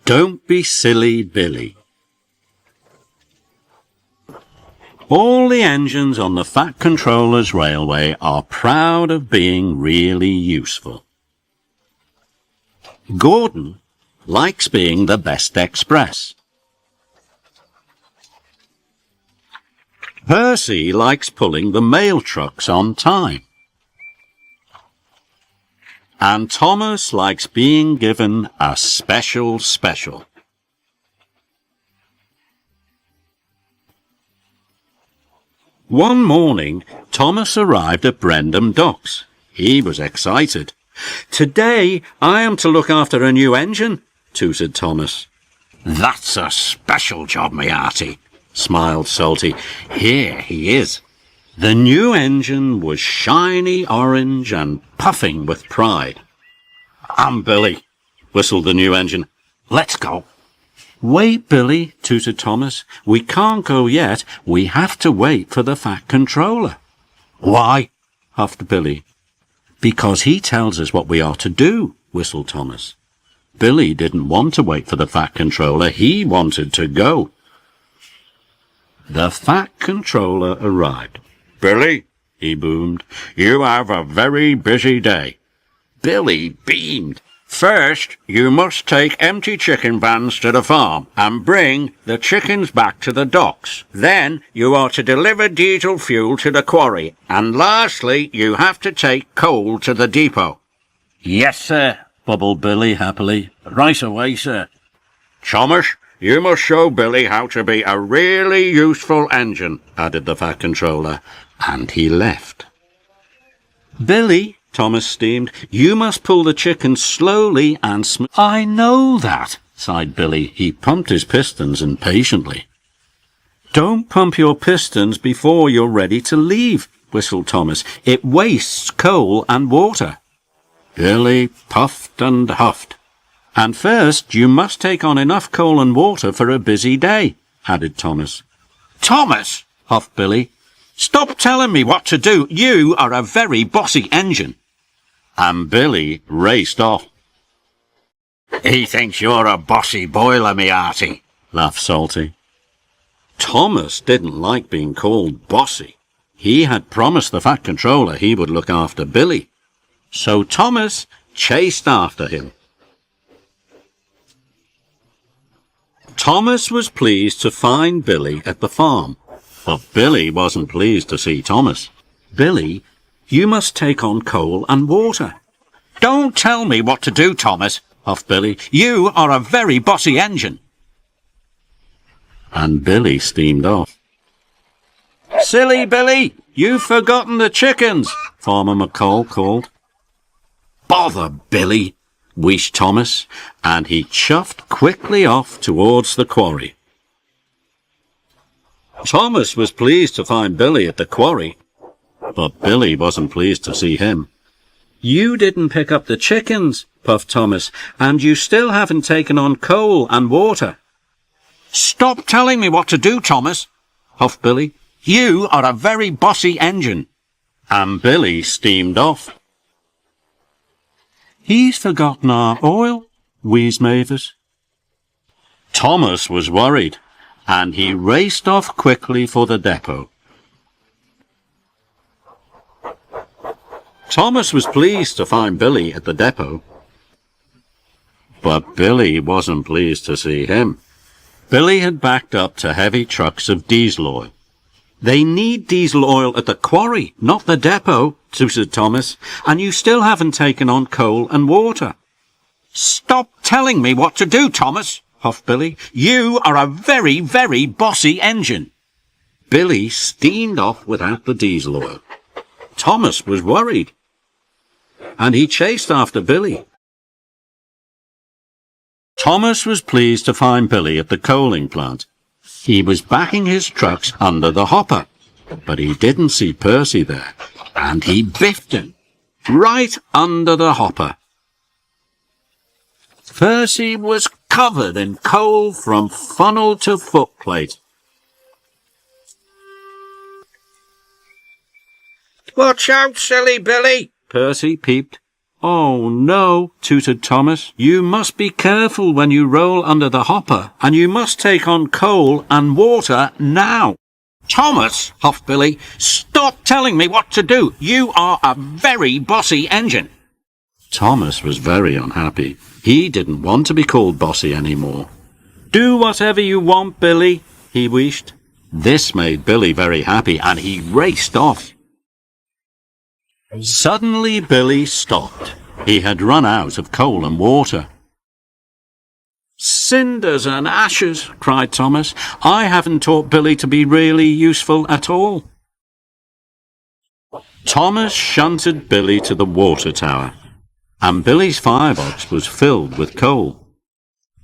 Don't be silly, Billy. All the engines on the Fat Controller's railway are proud of being really useful. Gordon likes being the best express. Percy likes pulling the mail trucks on time. And Thomas likes being given a special. One morning, Thomas arrived at Brendam Docks. He was excited. "Today I am to look after a new engine," tooted Thomas. "That's a special job, me hearty," smiled Salty. "Here he is." The new engine was shiny orange and puffing with pride. "I'm Billy," whistled the new engine. "Let's go." "Wait, Billy," tooted Thomas. "We can't go yet. We have to wait for the Fat Controller." "Why?" huffed Billy. "Because he tells us what we are to do," whistled Thomas. Billy didn't want to wait for the Fat Controller. He wanted to go. The Fat Controller arrived. "Billy," he boomed, "you have a very busy day." Billy beamed. "First, you must take empty chicken vans to the farm and bring the chickens back to the docks. Then you are to deliver diesel fuel to the quarry. And lastly, you have to take coal to the depot." "Yes, sir," bubbled Billy happily. "Right away, sir." "Thomas, you must show Billy how to be a really useful engine," added the Fat Controller, and he left. "Billy," Thomas steamed, "you must pull the chickens slowly and "I know that," sighed Billy. He pumped his pistons impatiently. "Don't pump your pistons before you're ready to leave," whistled Thomas. "It wastes coal and water." Billy puffed and huffed. "And first you must take on enough coal and water for a busy day," added Thomas. "Thomas," huffed Billy, "stop telling me what to do. You are a very bossy engine." And Billy raced off. "He thinks you're a bossy boiler, me hearty," laughed Salty. Thomas didn't like being called bossy. He had promised the Fat Controller he would look after Billy. So Thomas chased after him. Thomas was pleased to find Billy at the farm, but Billy wasn't pleased to see Thomas. "Billy, you must take on coal and water." "Don't tell me what to do, Thomas," huffed Billy. "You are a very bossy engine." And Billy steamed off. "Silly Billy, you've forgotten the chickens," Farmer McColl called. "Bother, Billy," wheezed Thomas, and he chuffed quickly off towards the quarry. Thomas was pleased to find Billy at the quarry, but Billy wasn't pleased to see him. "You didn't pick up the chickens," puffed Thomas, "and you still haven't taken on coal and water." "Stop telling me what to do, Thomas," huffed Billy. "You are a very bossy engine." And Billy steamed off. "He's forgotten our oil," wheezed Mavis. Thomas was worried, and he raced off quickly for the depot. Thomas was pleased to find Billy at the depot, but Billy wasn't pleased to see him. Billy had backed up to heavy trucks of diesel oil. "They need diesel oil at the quarry, not the depot," tooted Thomas, "and you still haven't taken on coal and water." "Stop telling me what to do, Thomas," huffed Billy. "You are a very, very bossy engine." Billy steamed off without the diesel oil. Thomas was worried, and he chased after Billy. Thomas was pleased to find Billy at the coaling plant. He was backing his trucks under the hopper, but he didn't see Percy there, and he biffed him right under the hopper. Percy was covered in coal from funnel to footplate. "Watch out, silly Billy," Percy peeped. "Oh, no," tooted Thomas. "You must be careful when you roll under the hopper, and you must take on coal and water now." "Thomas," huffed Billy, "stop telling me what to do. You are a very bossy engine." Thomas was very unhappy. He didn't want to be called bossy anymore. "Do whatever you want, Billy," he wished. This made Billy very happy, and he raced off. Suddenly Billy stopped. He had run out of coal and water. "Cinders and ashes," cried Thomas. "I haven't taught Billy to be really useful at all." Thomas shunted Billy to the water tower, and Billy's firebox was filled with coal.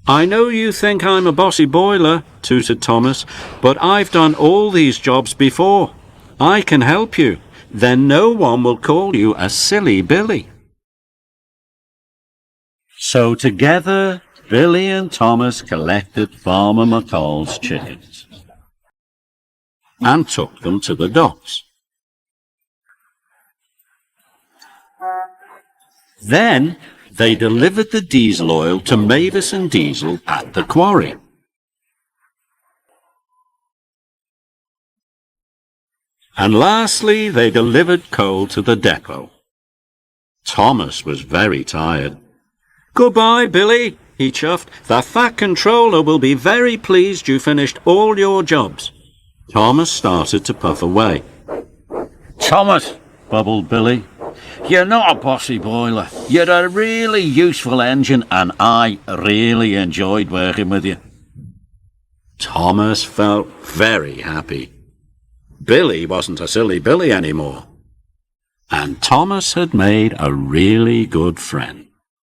"I know you think I'm a bossy boiler," tooted Thomas, "but I've done all these jobs before. I can help you. Then no one will call you a silly Billy." So together, Billy and Thomas collected Farmer McColl's chickens and took them to the docks. Then they delivered the diesel oil to Mavis and Diesel at the quarry. And lastly, they delivered coal to the depot. Thomas was very tired. "Goodbye, Billy," he chuffed. "The Fat Controller will be very pleased you finished all your jobs." Thomas started to puff away. "Thomas," bubbled Billy, "you're not a bossy boiler. You're a really useful engine, and I really enjoyed working with you." Thomas felt very happy. Billy wasn't a silly Billy anymore, and Thomas had made a really good friend.